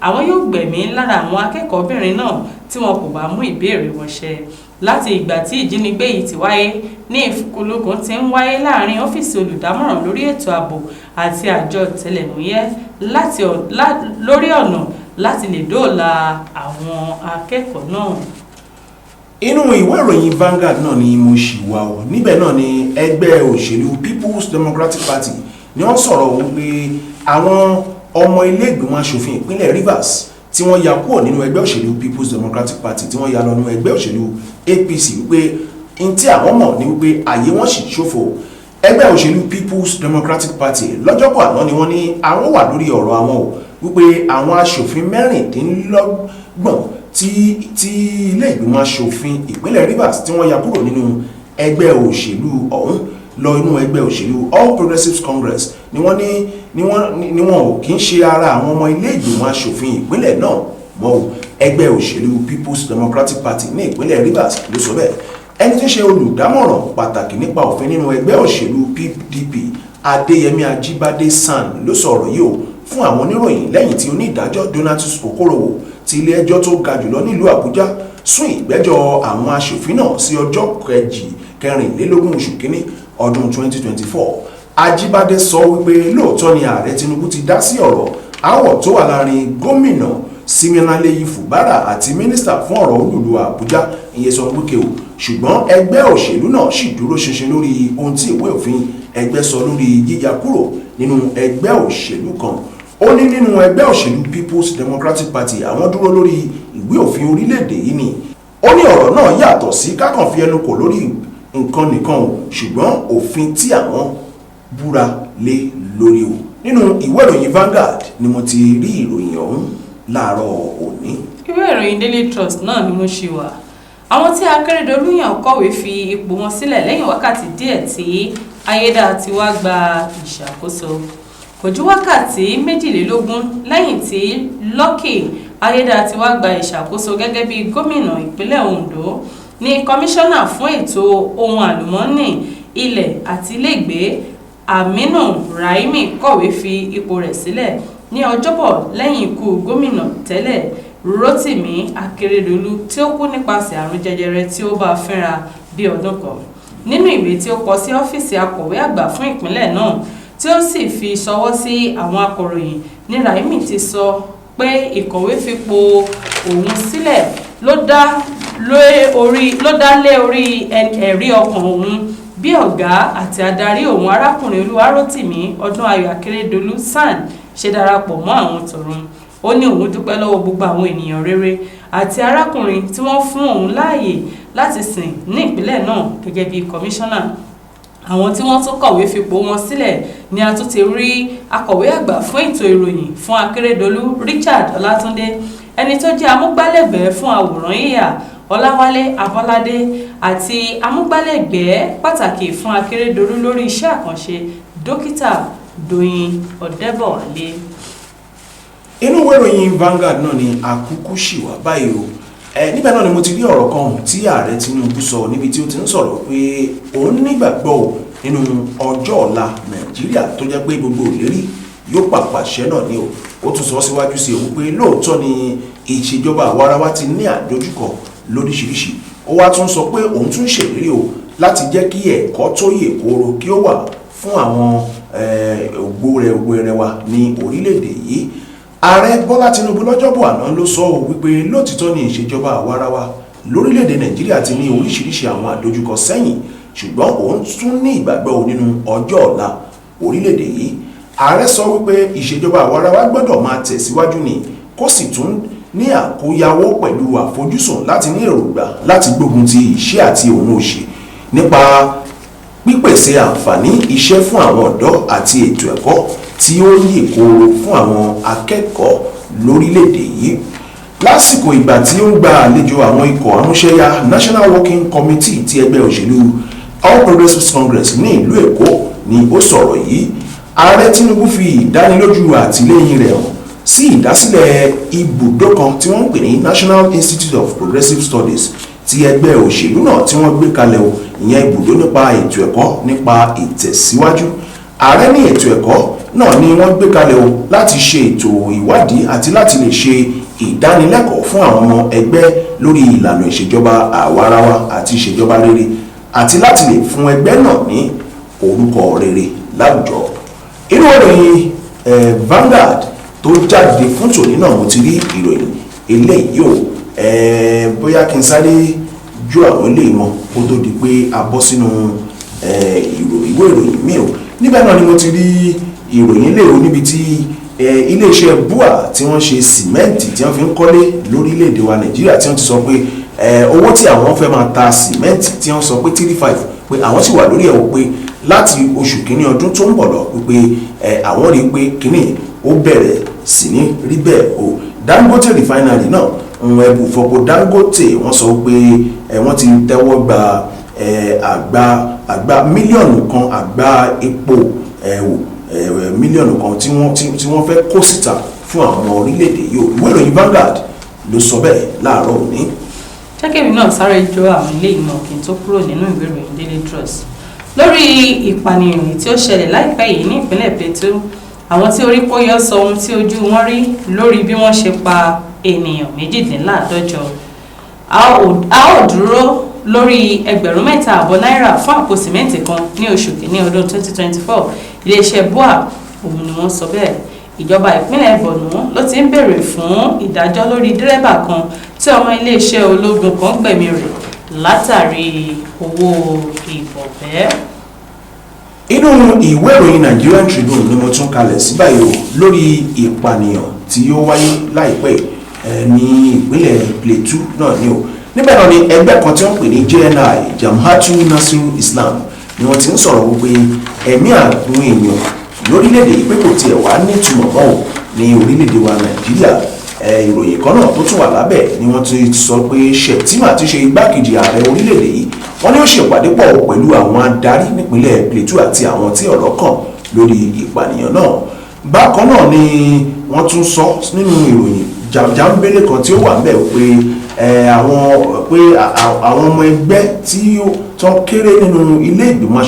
àwọn yóò gbẹ̀mí lára àwọn akẹ́kọ̀ọ́bìnrin náà tí wọn kò bá mú ìbéèrè wọn ṣẹ. Láti ìgbà tí ìjínigbé yìí ti wáyé ní ìfikùnlukùn ti ń wáyé láàrin ọ́fíìsì olùdámọ̀ràn lórí ètò ààbò àti àjọ ìtẹlẹ̀múyẹ́ lórí ọ̀nà láti lè dóòlà àwọn akẹ́kọ̀ọ́ náà. Inú ìwé ìròyìn Vanguard náà ni mo ṣì wà o. Níbẹ̀ náà ni ẹgbẹ́ òṣèlú People's Democratic Party ni wọ́n sọ̀rọ̀ wípé àwọn ọmọ ilé ìgbìmọ̀ aṣòfin ìpínlẹ̀ Rivers tí wọ́n ya kúrò nínú ẹgbẹ́ òṣèlú People's Democratic Party tí wọ́n ya lọ nínú ẹgbẹ́ òṣèlú APC wípé n tí àwọn mọ̀ ni wípé àyè wọn sì ṣòfò. Ẹgbẹ́ òṣèlú People's Democratic Party lọ́jọ́bọ̀ àná ni wọ́n ní àwọn wà lórí ọ̀rọ̀ àwọn o wípé àwọn aṣòfin 16 tí ilé ìgbìmọ̀ aṣòfin ìpínlẹ̀ Rivers tí wọ́n ya kúrò nínú ẹgbẹ́ òṣèlú ọ̀hún lọ inú ẹgbẹ́ òṣèlú All Progressives Congress ni wọ́n ò kí ń ṣe ara àwọn ọmọ ilé ìgbìmọ̀ aṣòfin ìpínlẹ̀ náà mọ́ o. Ẹgbẹ́ òṣèlú People's Democratic Party ní ìpínlẹ̀ Rivers ló sọ bẹ́ẹ̀. Ẹni tí ń ṣe olùdámọ̀ràn pàtàkì nípa òfin nínú ẹgbẹ́ òṣèlú PDP Adéyẹmí Ajíbádé Seun ló sọ̀rọ̀ yìí o fún àwọn oníròyìn lẹ́yìn tí onídàájọ́ Donatus Okorowo ti ilé ẹjọ́ tó ga jùlọ nílùú Àbújá sún ìgbẹ́jọ́ àwọn aṣòfin náà sí ọjọ́ 24 oṣù kínní ọdún 2024. Ajíbádé sọ wípé lóòótọ́ ni ààrẹ Tinubu ti dá sí ọ̀rọ̀ aáwọ̀ tó wà láàrin gómìnà Siminalayi Fubara àti mínísítà fún ọ̀rọ̀ olúlu Àbújá Nyesom Wike o, ṣùgbọ́n ẹgbẹ́ òṣèlú náà sì dúró ṣinṣin lórí ohun tí ìwé òfin ẹgbẹ́ sọ lórí yíya kúrò nínú ẹgbẹ́ òṣèlú kan. Ó ní nínú ẹgbẹ́ òṣèlú People's Democratic Party àwọn dúró lórí ìwé òfin orílẹ̀-èdè yìí ni. Ó ní ọ̀rọ̀ náà yàtọ̀ sí kákàn fi ẹnu kò lórí nǹkan nìkan o, ṣùgbọ́n òfin tí àwọn búra lé lórí o. Nínú ìwé ìròyìn Vanguard ni mo ti rí ìròyìn ọ̀hún láàárọ̀ òní. Ìwé ìròyìn Daily Trust náà ni mo ṣì wà. Àwọn tí Akérédolú yàn kọ̀wé fi ipò wọn sílẹ̀ lẹ́yìn wákàtí díẹ̀ tí Ayédátiwá gba ìṣàkóso. Kò ju wákàtí 22 lẹ́yìn tí Lucky Ayédátiwá gba ìṣàkóso gẹ́gẹ́ bí gómìnà ìpínlẹ̀ Ondo ní kọmíṣánná fún ètò ohun àlùmọ́ọ́nì ilẹ̀ àti ilégbèé Aminu Raimi kọ̀wé fi ipò rẹ̀ sílẹ̀ ní ọjọ́bọ̀ lẹ́yìn ikú gómìnà tẹ́lẹ̀ Rotimi Akeredolu tí ó kú nípasẹ̀ àrùn jẹjẹrẹ tí ó bá fínra bí ọdún kan. Nínú ìwé tí ó kọ sí ọ́fíìsì akọ̀wé àgbà fún ìpínlẹ̀ náà tí ó sì fi ṣọwọ́ sí àwọn akọ̀ròyìn ní Raimi ti sọ pé ìkọ̀wé fipò òun sílẹ̀ ló dá lé orí ẹ̀rí ọkàn òun bí ọ̀gá àti adarí òun arákùnrin Olúwarótìmí Ọdúnayọ̀ Akérédolú SAN ṣe darapọ̀ mọ́ àwọn tọ̀run. Ó ní òun dúpẹ́ lọ́wọ́ gbogbo àwọn ènìyàn rere àti arákùnrin tí wọ́n fún òun láàyè láti sìn ní ìpínlẹ̀ náà gẹ́gẹ́ bí kọmíṣánná. Àwọn tí wọ́n tún kọ̀wé fipò wọn sílẹ̀ ni a tún ti rí akọ̀wé àgbà fún ètò ìròyìn fún Akérédolú Richard Ọlátúndé, ẹni tó jẹ́ amúgbálẹ́gbẹ̀ẹ́ fún àwòrán yíyà Ọláwálé Abọ́ládé àti amúgbálẹ́gbẹ̀ẹ́ pàtàkì fún Akérédolú lórí iṣẹ́ àkànṣe dókítà Dóyin Ọ̀dẹ́bọ̀wálé. Inú ìwé ìròyìn Vanguard náà ni àkúkú ṣì wà báyìí o. níbẹ̀ náà ni mo ti rí ọ̀rọ̀ kan tí ààrẹ Tinubu sọ níbi tí ó ti ń sọ̀rọ̀ pé òun nígbàgbọ́ nínú ọjọ́ ọ̀la Nàìjíríà tó jẹ́ pé gbogbo ìlérí yóò pàpàṣẹ náà ni ó tún sọ síwájú sí òun pé lóòótọ́ ni ìṣèjọba àwarawa ti ní àdójúkọ lóríṣiríṣi ó wá tún sọ pé òun tún ṣèlérí láti jẹ́ kí ẹ̀kọ́ tó yè kooro kí ó wà fún àwọn ògbórẹ̀wẹ̀ wa ní orílẹ̀-èdè yìí. Ààrẹ Bọ́lá Tinubu lọ́jọ́bọ̀ àná ló sọ wípé lóòtítọ́ ni ìṣèjọba àwarawa lórílẹ̀-èdè Nàìjíríà ti ní oríṣiríṣi àwọn àdójúkọ sẹ́yìn ṣùgbọ́n òun tún ní ìgbàgbọ́ nínú ọjọ́ ọ̀la orílẹ̀-èdè yìí. Ààrẹ sọ wípé ìṣèjọba àwarawa gbọ́dọ̀ máa tẹ̀síwájú ni kó sì tún ní àkóyawó pẹ̀lú àfojúsùn láti ní èròǹgbà láti gbógun ti ìṣẹ́ àti òun òṣì nípa pípèsè àǹfààní iṣẹ́ fún àwọn ọ̀dọ́ àti ètò ẹ̀kọ́ tí ó yè kooro fún àwọn akẹ́kọ̀ọ́ lórílẹ̀‐èdè yìí. Lásìkò ìgbà tí ó ń gba àlejò àwọn ikọ̀ amúṣẹ́yá National Working Committee ti ẹgbẹ́ òṣèlú All Progressives Congress ní ìlú Èkó ni ó sọ̀rọ̀ yìí. Ààrẹ Tinubu fi ìdánilójú àtìlẹ́yìn rẹ̀ hàn sí ìdásílẹ̀ ibùdó kan tí wọ́n ń pè ní National Institute of Progressive Studies ti ẹgbẹ́ òṣèlú náà tí wọ́n gbé kalẹ̀ ìyẹn ibùdó nípa ètò ẹ̀kọ́ nípa ìtẹ̀síwájú. Ààrẹ ní ètò ẹ̀kọ́ náà ni wọ́n gbé kalẹ̀ láti ṣe ètò ìwádìí àti láti lè ṣe ìdánilẹ́kọ̀ọ́ fún àwọn ọmọ ẹgbẹ́ lórí ìlànà ìṣèjọba àwarawa àti ìṣèjọba rere àti láti lè fún ẹgbẹ́ náà ní orúkọ rere láwùjọ. Inú ìròyìn Vanguard tó jáde fún tòní náà mo ti rí ìròyìn eléyìí bóyá kí n sáré jó àwọn ilé wọn kó tó di pé a bọ́ sínú ìwé ìròyìn mi níbẹ̀ náà ni mo ti rí ìròyìn ilé níbi tí iléeṣẹ́ bua tí wọ́n ṣe sìmẹ́ǹtì tí wọ́n fi ń kọ́lé lórílẹ̀‐èdè wa Nàìjíríà tí wọ́n ti sọ pé owó tí àwọn fẹ́ máa ta sìmẹ́ǹtì tí wọ́n sọ pé 35 pé àwọn sì wà lórí ẹ̀ pé láti oṣù kìíní ọdún tó ń bọ̀ lọ pé àwọn rí i pé kìíní ó bẹ̀rẹ̀ sí ní rí bẹ́ẹ̀ Dangote refinery náà ẹ̀bù fọpo Dangote wọ́n sọ pé wọ́n ti tẹ́wọ́ gba àgbá mílíọ̀nù kan àgbá epo mílíọ̀nù kan tí wọ́n fẹ́ kó síta fún àwọn ọmọ orílẹ̀-èdè yìí. Ìwé ìròyìn Vanguard ló sọ bẹ́ẹ̀ láàárọ̀ òní. jákèmí náà sáré jó àwọn ilé ìmọ̀ kí n tó kúrò nínú ìwé ìròyìn Daily Trust lórí ìpànìyàn tí ó ṣẹlẹ̀ láìpẹ́ yìí ní ìpínlẹ̀ Plateau. Àwọn tí orí kó yọ sọ ohun tí ojú wọn rí lórí bí wọ́n ṣe pa ènìyàn 1,250. A ó dúró lórí 7,500 náírà fún àpò sìmẹ́ǹtì kan ní oṣù kìíní ọdún 2024. Iléeṣẹ́ bua òun ni wọ́n sọ bẹ́ẹ̀. Ìjọba ìpínlẹ̀ Borno ló ti ń béèrè fún ìdájọ́ lórí dírẹ́bà kan tí ọmọ iléeṣẹ́ ológun kan gbẹ̀mí rẹ̀ látàrí owó ìbọ̀bẹ́. Inú ìwé ìròyìn Nigerian Tribune ni mo tún kalẹ̀ sí báyìí lórí ìpànìyàn tí ó wáyé láìpẹ́ ní ìpínlẹ̀ Plateau náà ni níbẹ̀ náà ni ẹgbẹ́ kan tí wọ́n pè ní JNI Jamhatu Nasiru Islam ni wọ́n ti ń sọ̀rọ̀ wípé ẹ̀mí àwọn èèyàn lórílẹ̀‐èdè yìí pé kò tiẹ̀ wá nítumọ̀ mọ́ ní orílẹ̀‐èdè wa Nàìjíríà. Ìròyìn kan náà tó tún wà lábẹ́ ni wọ́n ti sọ pé Shettima ti ṣe igbákejì ààrẹ orílẹ̀‐èdè yìí wọ́n ní ó ṣèpàdé pọ̀ pẹ̀lú àwọn adarí nípínlẹ̀ Plateau àti àwọn tí ọ̀rọ̀ kàn lórí ìpànìyàn náà. Bákan náà ni wọ́n tún sọ nínú ìròyìn jàǹbélé kan tí ó wà ńbẹ̀ pé àwọn ọmọ ẹgbẹ́ tí ó kéré nínú ilé ìgbìmọ̀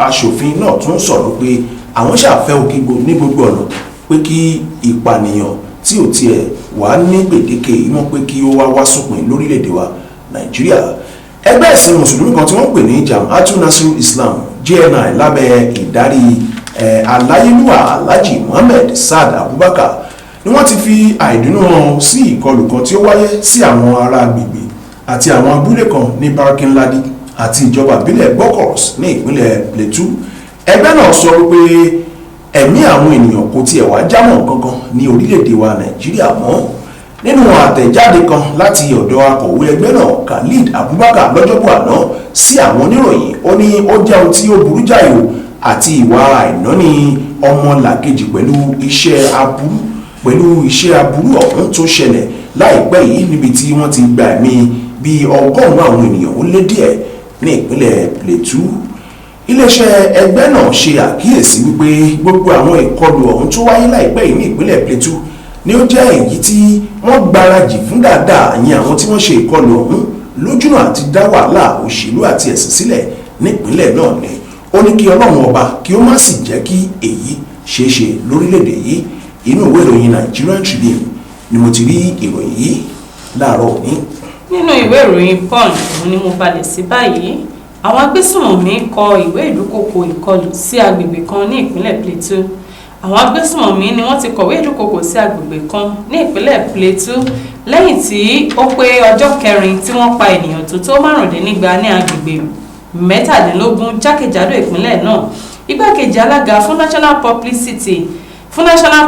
aṣòfin náà tún sọ̀rọ̀ pé àwọn ṣàfẹ́ òkìgbò ní gbogbo ọ̀nà pé kí ìpànìyàn tí ò tiẹ̀ wà ní gbèdéke ìmọ̀ pé kí ó wá sópin lórílẹ̀‐èdè wa Nàìjíríà. Ẹgbẹ́ ìsìn mùsùlùmí kan tí wọ́n pè ní Jamhatu Nasiru Islam JNI lábẹ́ ìdarí aláyélúwà Alhaji Muhammed Saad Abubakar ni wọ́n ti fi àìdùnnú hàn sí ìkọlù kan tí ó wáyé sí àwọn ará agbègbè àti àwọn abúlé kan ní Barkin-Ladi àti ìjọba ìbílẹ̀ Bokos ní ìpínlẹ̀ Plateau. Ẹgbẹ́ náà sọ wípé ẹ̀mí àwọn ènìyàn kò tiẹ̀ wá jámọ́ kankan ní orílẹ̀-èdè wa Nàìjíríà mọ́. Nínú àtẹ̀jáde kan láti ọ̀dọ̀ akọ̀wé ẹgbẹ́ náà Khalid Abubakar lọ́jọ́bọ̀ àná sí àwọn oníròyìn ó ní ó jẹ́ ohun tí ó burú jáì àti ìwà àìnáni ọmọlàkejì pẹ̀lú iṣẹ́ aburú ọ̀hún tó ṣẹlẹ̀ láìpẹ́ yìí níbi tí wọ́n ti gba ẹ̀mí bíi 100 àwọn ènìyàn ó lé díẹ̀ ní ìpínlẹ̀ Plateau. Iléeṣẹ́ ẹgbẹ́ náà ṣe àkíyèsí wípé gbogbo àwọn ìkọlù ọ̀hún tó wáyé láìpẹ́ yìí ní ìpínlẹ̀ Plateau ni ó jẹ́ èyí tí wọ́n gbáradì fún dáadáa ìyẹn àwọn tí wọ́n ṣe ìkọlù ọ̀hún lójúnà àti dá wàhálà òṣèlú àti ẹ̀sìn sílẹ̀ nípínlẹ̀ náà ni ó ní kí ọlọ́run ọba kí ó má sì jẹ́ kí èyí ṣeé ṣe lórílẹ̀‐èdè yìí. inú ìwé ìròyìn Nigerian Tribune ni mo ti rí ìròyìn yìí láàárọ̀ òní. nínú ìwé ìròyìn Punch òun ni mo balẹ̀ sí báyìí àwọn agbésùnmọ̀mí kọ ìwé ìdúkokò ìkọlù sí agbègbè kan ní ìpínlẹ̀ Plateau. àwọn agbésùnmọ̀mí ni wọ́n ti kọ̀wé ìdúkokò sí agbègbè kan ní ìpínlẹ̀ Plateau lẹ́yìn tí ó pé ọjọ́ kẹrin tí wọ́n pa ènìyàn tó 95 ní agbègbè 17 jákèjádò ìpínlẹ̀ náà. igbákejì alága fún National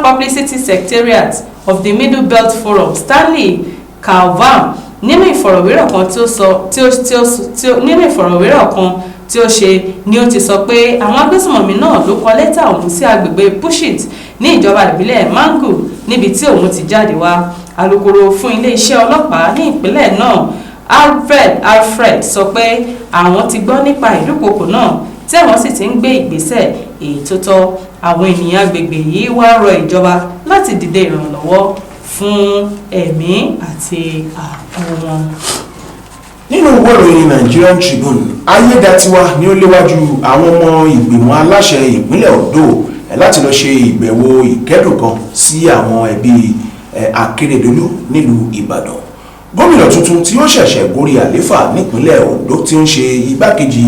Publicity Secretariat of the Middle Belt Forum Stanley Calvam nínú ìfọ̀rọ̀wérọ̀ kan tí ó ṣe ni ó ti sọ pé àwọn agbésùnmọ̀mí náà ló kọ lẹ́tà ọ̀hún sí agbègbè Pushit ní ìjọba ìbílẹ̀ Mangu níbi tí òun ti jáde wá. alukoro fún iléeṣẹ́ ọlọ́pàá ní ìpínlẹ̀ náà Alfred sọ pé àwọn ti gbọ́ nípa ìdúkokò náà tí àwọn sì ti ń gbé ìgbésẹ̀ èyí tó tọ́. àwọn ènìyàn agbègbè yìí wá rọ ìjọba láti dìde ìrànlọ́wọ́ fún ẹ̀mí àti ààbò wọn. nínú ìwé ìròyìn Nigerian Tribune ayédatiwa ni ó léwájú àwọn ọmọ ìgbìmọ̀ aláṣẹ ìpínlẹ̀ Ondo láti lọ ṣe ìbẹ̀wò ìkẹ́dùn kan sí àwọn ẹbí Akérédolú nílùú Ìbàdàn. gómìnà tuntun tí ó ṣẹ̀ṣẹ̀ gorí àléfà nípínlẹ̀ Ondo tí ó ń ṣe igbákejì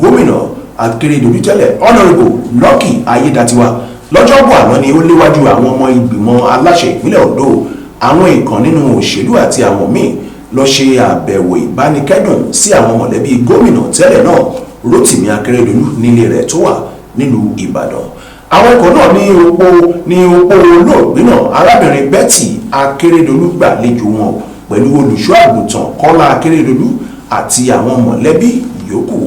gómìnà Akérédolú tẹ́lẹ̀ Honourable Lucky Ayédatiwa lọ́jọ́bọ̀ àná ni ó léwájú àwọn ọmọ ìgbìmọ̀ aláṣẹ ìpínlẹ̀ Ondo àwọn ìkan nínú òṣèlú àti àwọn míì lọ ṣe àbẹ̀wò ìbánikẹ́dùn sí àwọn mọ̀lẹ́bí gómìnà tẹ́lẹ̀ náà Rotimi Akeredolu nílé rẹ̀ tó wà nílùú Ìbàdàn. àwọn ikọ̀ náà ní opó olóògbé náà arábìnrin Betty Akeredolu gbàlejò wọn pẹ̀lú olùṣọ́ àgùntàn Kọ́lá Akeredolu àti àwọn mọ̀lẹ́bí yòókù.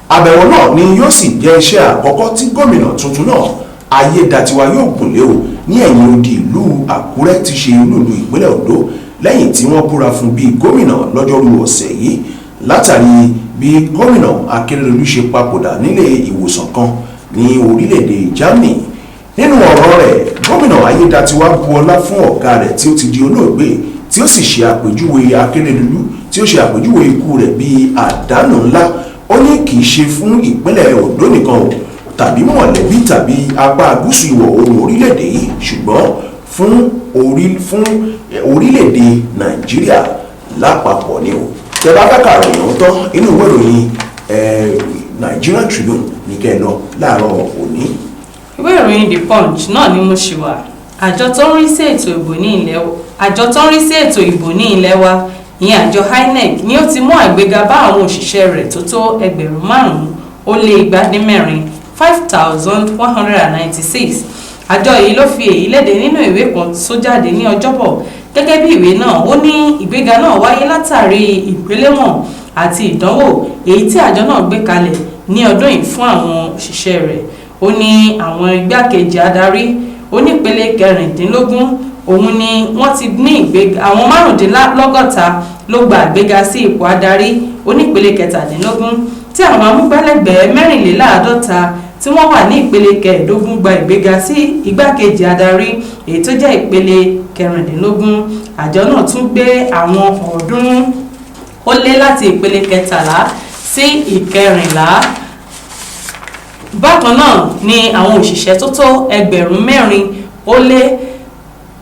àbẹ̀wò náà ni yóò sì jẹ́ iṣẹ́ àkọ́kọ́ tí gómìnà tuntun náà Ayédatiwa yóò gùnlé o ní ẹ̀yìn odi ìlú Àkúrẹ́ ti ṣe olúùlú ìpínlẹ̀ Ondo lẹ́yìn tí wọ́n búra fún bí gómìnà lọ́jọ́rú ọ̀sẹ̀ yìí látàrí bí gómìnà Akérédolú ṣe papòdà nílé ìwòsàn kan ní orílẹ̀-èdè Germany. nínú ọ̀rọ̀ rẹ̀ gómìnà Ayédatiwa bu ọlá fún ọ̀gá rẹ̀ tí ó ti di olóògbé tí ó sì ṣe àpèjúwe Akérédolú tí ó ṣe àpèjúwe ikú rẹ̀ bí àdánù ńlá. ó ní kì í ṣe fún ìpínlẹ̀ Ondo nìkan o tàbí mọ̀lẹ́bí tàbí apá gúúsù ìwọ̀ oòrùn orílẹ̀-èdè yìí ṣùgbọ́n fún orílẹ̀-èdè Nàìjíríà lápapọ̀ ni o. tẹ́lá kàkà ròyìn tán inú ìwé ìròyìn Nigerian Tribune ní kẹ́ ẹ lọ láàárọ̀ òní. ìwé ìròyìn The Punch náà ni mo ṣì wà. àjọ tó ń rí sí ètò ìbò ní ilẹ̀ wa ìyẹn àjọ INEC ni ó ti mú àgbéga bá àwọn òṣìṣẹ́ rẹ̀ tó tó 5,294 5,196. àjọ yìí ló fi èyí léde nínú ìwé kan tó jáde ní ọjọ́bọ̀. gẹ́gẹ́ bí ìwé náà ó ní ìgbéga náà wáyé látàrí ìgbéléwọ̀n àti ìdánwò èyí tí àjọ náà gbé kalẹ̀ ní ọdún yìí fún àwọn òṣìṣẹ́ rẹ̀. ó ní àwọn igbákejì adarí onípele 16 òun ni wọ́n ti ní ìgbéga. àwọn 95 ló gba ìgbéga sí ipò adarí onípele 17 tí àwọn amúgbálẹ́gbẹ̀ẹ́ 54 tí wọ́n wà ní ìpele 15 gba ìgbéga sí igbákejì adarí èyí tó jẹ́ ìpele 16. àjọ náà tún gbé àwọn 300 ó lé láti ìpele 13 sí 14. bákan náà ni àwọn òṣìṣẹ́ tó tó 4,000 ó lé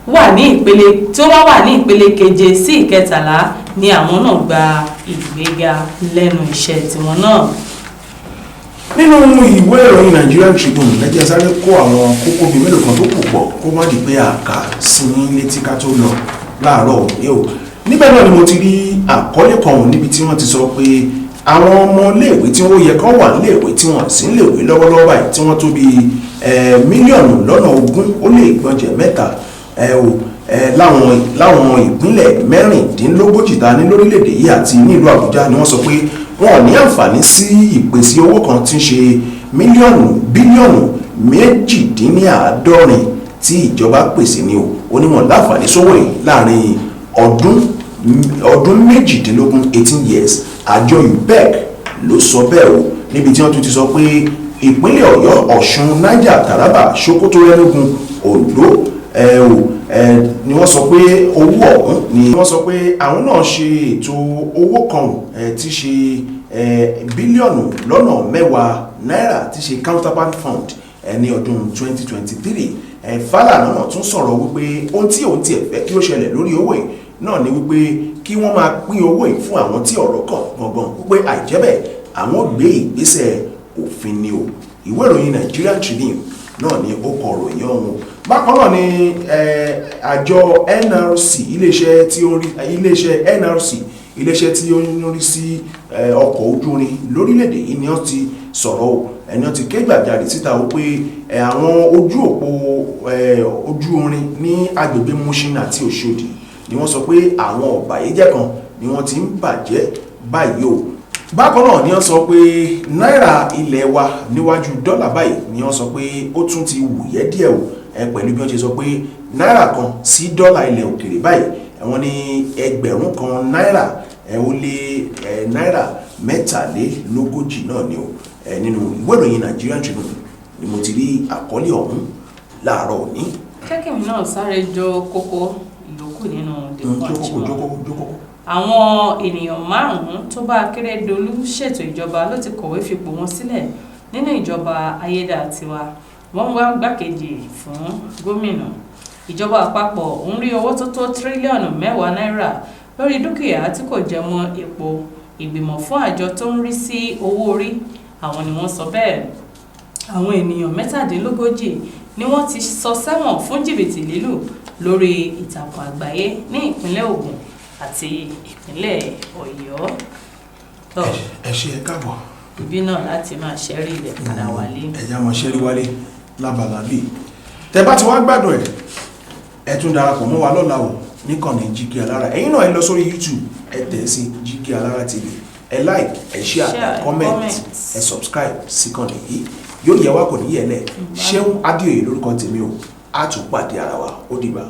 wà ní ìpele tí wọ́n wà ní ìpele 7 sí 13 ni àwọn náà gba ìgbéga lẹ́nu iṣẹ́ tiwọn náà. nínú ìwé ìròyìn Nigerian Tribune lẹ́jẹ̀ sáré kó àwọn kókó bíi mélòó kan tó kù pọ̀ kó má di pé àká sí ní létí ká tó lọ láàárọ̀ òní o. níbẹ̀ náà ni mo ti rí àkọlé kan níbi tí wọ́n ti sọ pé àwọn ọmọ iléèwé tí wọ́n yẹ kán wà níléèwé tí wọ́n sì níléèwé lọ́wọ́lọ́wọ́ báyìí tí wọ́n tó bí mílíọ̀nù lọ́nà 20 ó lé ìgbọ̀njẹ̀ 3 láwọn ìpínlẹ̀ 36 ta ní lórílẹ̀‐èdè yìí àti nílùú Àbújá ni wọ́n sọ pé wọn ò ní àǹfààní sí ìpèsè owó kan tí ń ṣe bílíọ̀nù 18 tí ìjọba pèsè ní o onímọ̀ láǹfààní sówó yìí láàrin ọdún 18 years. àjọ UPEC ló sọ bẹ́ẹ̀ o níbi tí wọ́n tún ti sọ pé ìpínlẹ̀ Ọ̀yọ́, Ọ̀ṣun, Niger, Taraba, Sokoto, Enugu, Ondo ni wọ́n sọ pé owó ọ̀hún ni wọ́n sọ pé àwọn náà ṣe ètò owó kan tí ṣe bílíọ̀nù lọ́nà mẹ́wàá náírà tí ṣe counterpart fund ní ọdún 2023. Fálànà náà tún sọ̀rọ̀ wípé ohun tí òun tiẹ̀ fẹ́ kí ó ṣẹlẹ̀ lórí owó yìí náà ni wípé kí wọ́n máa pín owó yìí fún àwọn tí ọ̀rọ̀ kàn gangan wípé àìjẹ́bẹ̀ àwọn gbé ìgbésẹ̀ òfin ni o. Ìwé ìròyìn Nigerian Tribune náà ni ó kọ ròyìn ọ̀hún. Bákan náà ni àjọ NRC iléeṣẹ́ tí ó ń rí sí ọkọ̀ ojú irin lórílẹ̀‐èdè yìí ni wọ́n ti sọ̀rọ̀ ẹni wọ́n ti ké gbàjarè síta wípé àwọn ojú òpó ojú irin ní agbègbè Mushin àti Òṣòdì ni wọ́n sọ pé àwọn ọ̀bàyéjẹ́ kan ni wọ́n ti ń bàjẹ́ báyìí o. Bákan náà ni wọ́n sọ pé náírà ilẹ̀ wa níwájú dọ́là báyìí ni wọ́n sọ pé ó tún ti wùyẹ́ díẹ̀ o pẹ̀lú bí wọ́n ṣe sọ pé náírà kan sí dọ́là ilẹ̀ òkèrè báyìí wọ́n ní ẹgbẹ̀rún kan náírà ó lé náírà mẹ́tàlélógójì náà ni o. Nínú ìwé ìròyìn Nigerian Tribune ni mo ti rí àkọlé ọ̀hún láàárọ̀ òní. kẹ́kẹ̀mí náà sáré jọ kókó ìyókù nínú the punch jókòó. Àwọn ènìyàn 5 tó bá Akérédolú ṣètò ìjọba ló ti kọ̀wé fipò wọn sílẹ̀ nínú ìjọba ayédàtiwa. Wọ́n wá gbákejì fún gómìnà. Ìjọba àpapọ̀ ń rí owó tó tó tírílíọ̀nù 10 náírà lórí dúkìá tí kò jẹ mọ́ epo. Ìgbìmọ̀ fún àjọ tó ń rí sí owó orí àwọn ni wọ́n sọ bẹ́ẹ̀. Àwọn ènìyàn 17 ni wọ́n ti sọ sẹ́wọ̀n fún jìbìtì lílù lórí ìtàkùn àgbáyé ní ìpínlẹ̀ Ògùn àti ìpínlẹ̀ Ọ̀yọ́. ẹ ṣé ẹ káàbọ̀. Ibi náà láti máa ṣẹ́rí ilẹ̀ padà wálé. ẹ̀yà máa ṣẹ́rí wálé lábàlá bíi tẹ bá ti wá gbádùn ẹ tún darapọ̀ mọ́ wa lọ́la o níkànnì Jígí Alára. ẹ̀yin náà ẹ lọ sórí YouTube ẹ tẹ̀ sí Jígí Alára TV, ẹ like, ẹ share, ẹ comment, ẹ subscribe síkànnì yìí. Yóò yẹ wá kò ní yẹlẹ̀. Seun Adeoye lórúkọ tèmi o. A tún pàdé ara wa. Ó dìgbà.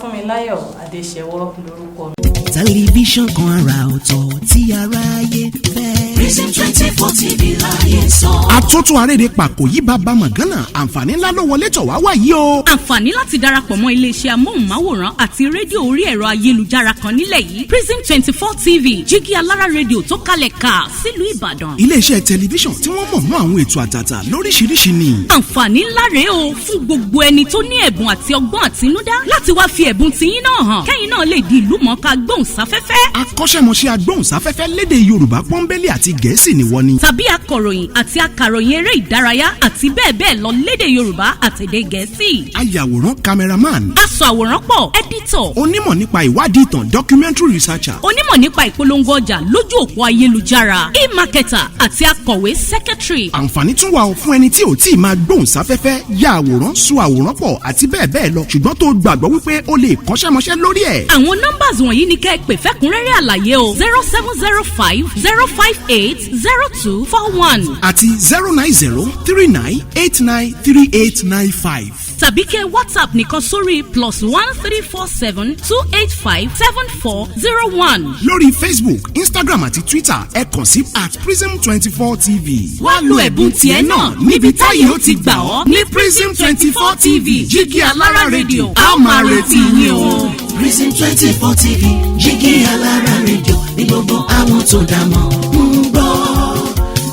Funmilayo Adesewo lórúkọ mi. Tẹlifíṣàn kan àrà ọ̀tọ̀ tí aráyé fẹ́. Prison 24 TV láyé sọ. Àtótó aréde pàkó yí bàbá mọ̀gánà àǹfààní ńlá ló wọlé tọ̀ wá wáyé o. Àǹfààní láti darapọ̀ mọ́ iléeṣẹ́ amóhùnmáwòrán àti rédíò orí ẹ̀rọ ayélujára kan nílẹ̀ yìí. Prison 24 TV Jígí Alára rédíò tó kalẹ̀ ká sílùú Ìbàdàn. Iléeṣẹ́ tẹlifíṣàn tí wọ́n mọ̀ mọ́ àwọn ètò àtàtà lóríṣiríṣi ni. Àǹfààní ńlá rèé o fún gbogbo ẹni tó ní ẹ̀bùn àti ọgbọ́n àtinúdá láti wá fi ẹ̀bùn tiyín náà hàn. Kẹ́yìn náà lè di ìlúmọ̀ọ́ká gbóhùnsáfẹ́fẹ́. Akọ́ṣẹ́mọṣẹ́ agbóhùnsáfẹ́fẹ́ lédè Yorùbá pọ́nbélé àti Gẹ̀ẹ́sì ni wọ́n ní. Tàbí akọ̀ròyìn àti akàròyìn eré ìdárayá àti bẹ́ẹ̀ bẹ́ẹ̀ lọ lédè Yorùbá àtèdè Gẹ̀ẹ́sì. Ayàwòrán cameraman. Aṣọ àwòrán pọ̀ editor. Onímọ̀ nípa ìwádìí ìtàn documentary researcher. Onímọ̀ nípa ìpolongo ọjà lójú òpó ayélujára. E-marketer àti akọ̀wé secretary. Àǹfààní tún wà fún ẹni tí ò tí ì máa gbóhùnsáfẹ́fẹ́ ya àwòrán so àwòrán pọ̀ àti bẹ́ẹ̀ bẹ́ẹ̀ lọ ṣùgbọ́n tó gbàgbọ́ wípé o lè kọ́ṣẹ́mọṣẹ́ lórí ẹ̀. Àwọn nọ́mbàs wọ̀nyí ni kẹ́ ẹ pè fẹ́kúnrẹ́rẹ́ àlàyé o 0705 058 0241 àti 09039893895. tàbí kẹ́ WhatsApp nìkan sórí +1347 285 7401. lórí Facebook, Instagram àti Twitter ẹ kàn sí @prism24tv. wá lo ẹ̀bùn tiẹ̀ náà níbi táyé ó ti gbà ọ́ ní Prism 24 TV Jígí Alára rédíò a máa retí yín o. Prison 24 TV Jígí Alára rédíò ní gbogbo àwọn tó dá mọ̀ ń gbọ́.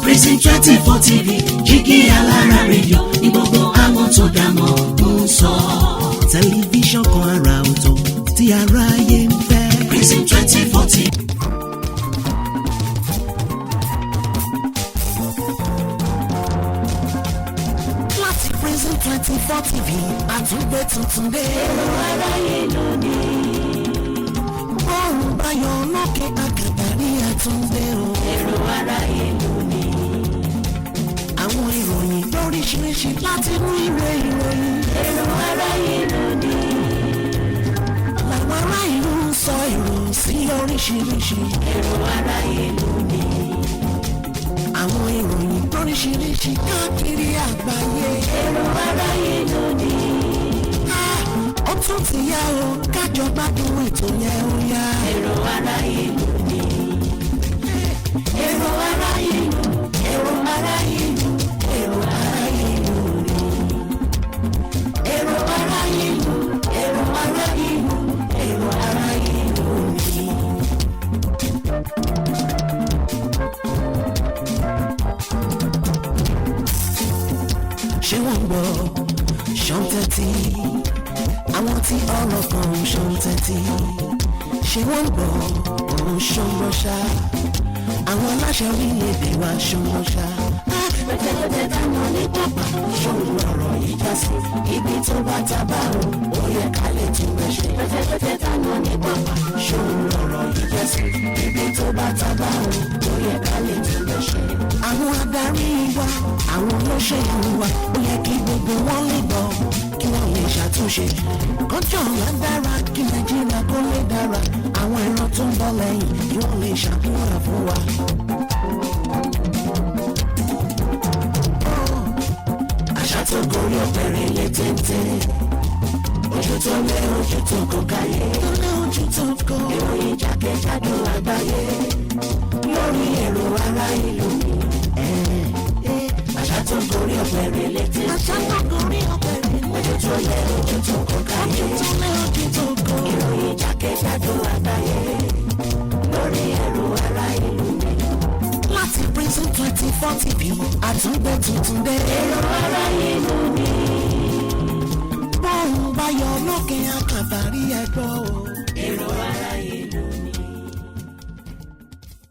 Prison 24 TV Jígí Alára rédíò ní gbogbo àwọn tó dá mọ̀ ń sọ. Tẹlifíṣàn kan àrà ọ̀tọ̀ tí aráyé ń fẹ́. Prison 24 TV. Láti Prison 24 TV àtúgbé tuntun dé. Èrò aráyé lónìí. Bọ́ọ̀lù bayọ̀ lókè àgàtà ní àtúndé o. Èrò aráyé lónìí. Àwọn ìròyìn lóríṣiríṣi láti inú ìwé ìròyìn. Èrò aráyé lónìí. Làwọn ará ìlú ń sọ èrò sí oríṣiríṣi. Èrò aráyé lónìí. Àwọn ìròyìn lóríṣiríṣi káàkiri àgbáyé. Èrò aráyé lónìí. Ó tún ti yá o kájọ gbádùn ètò yẹn ó yá. Èrò aráyé lónìí. Èrò aráyé lónìí. Èrò aráyé lónìí. Èrò aráyé lónìí. Èrò aráyé lónìí. gbọ́ ṣọ́ntẹ́tì àwọn tí ọ̀rọ̀ kan ṣọ́ntẹ́tì ṣé wọ́n gbọ́ òun ṣọ́ngbọ́ṣá àwọn aláṣẹ orílẹ̀-èdè wa ṣọ́ngbọ́ṣá. pẹ̀tẹ̀pẹ̀tẹ̀ táwọn ní pápá ṣòro ọ̀rọ̀ ìjà sí ibi tó bá tábà ó yẹ ká lè tún bẹ̀ ṣe. pẹ̀tẹ̀pẹ̀tẹ̀ táwọn ní pápá ṣòro ọ̀rọ̀ ìjà sí ibi tó bá tábà ó yẹ ká lè tún bẹ̀ ṣe. àwọn adarí wa àwọn olóṣèlú wa ó yẹ kí gbogbo wọn lè gbọ́ kí wọ́n lè ṣàtúnṣe kọjọ́ ọ̀la dára kí nàìjíríà kó lè dára àwọn ìran tó ń bọ̀ lẹ́yìn kí wọ́n lè ṣàdúrà fún wa. àṣà tó gorí ọ̀pẹ̀rẹ̀ lè téńté ojú tó lé ojú tó kọ káyé tó lé ojú tó kọ ìròyìn jákèjádò àgbáyé lórí ẹ̀rọ ará ìlú mi. àṣà tó gorí ọ̀pẹ̀rẹ̀ lè téńté àṣà tó gorí ọ̀pẹ̀rẹ̀ ojú tó lé ojú tó kọ káyé ojú tó lé ojú tó kọ ìròyìn jákèjádò àgbáyé lórí ẹ̀rọ ará ìlú mi. láti Prison 24 TV àtúngbẹ tuntun dé. ẹ̀rọ ará ìlú mi. bọ́ọ̀lù bá yọ lókè àkàbàrí ẹ̀gbọ́ o.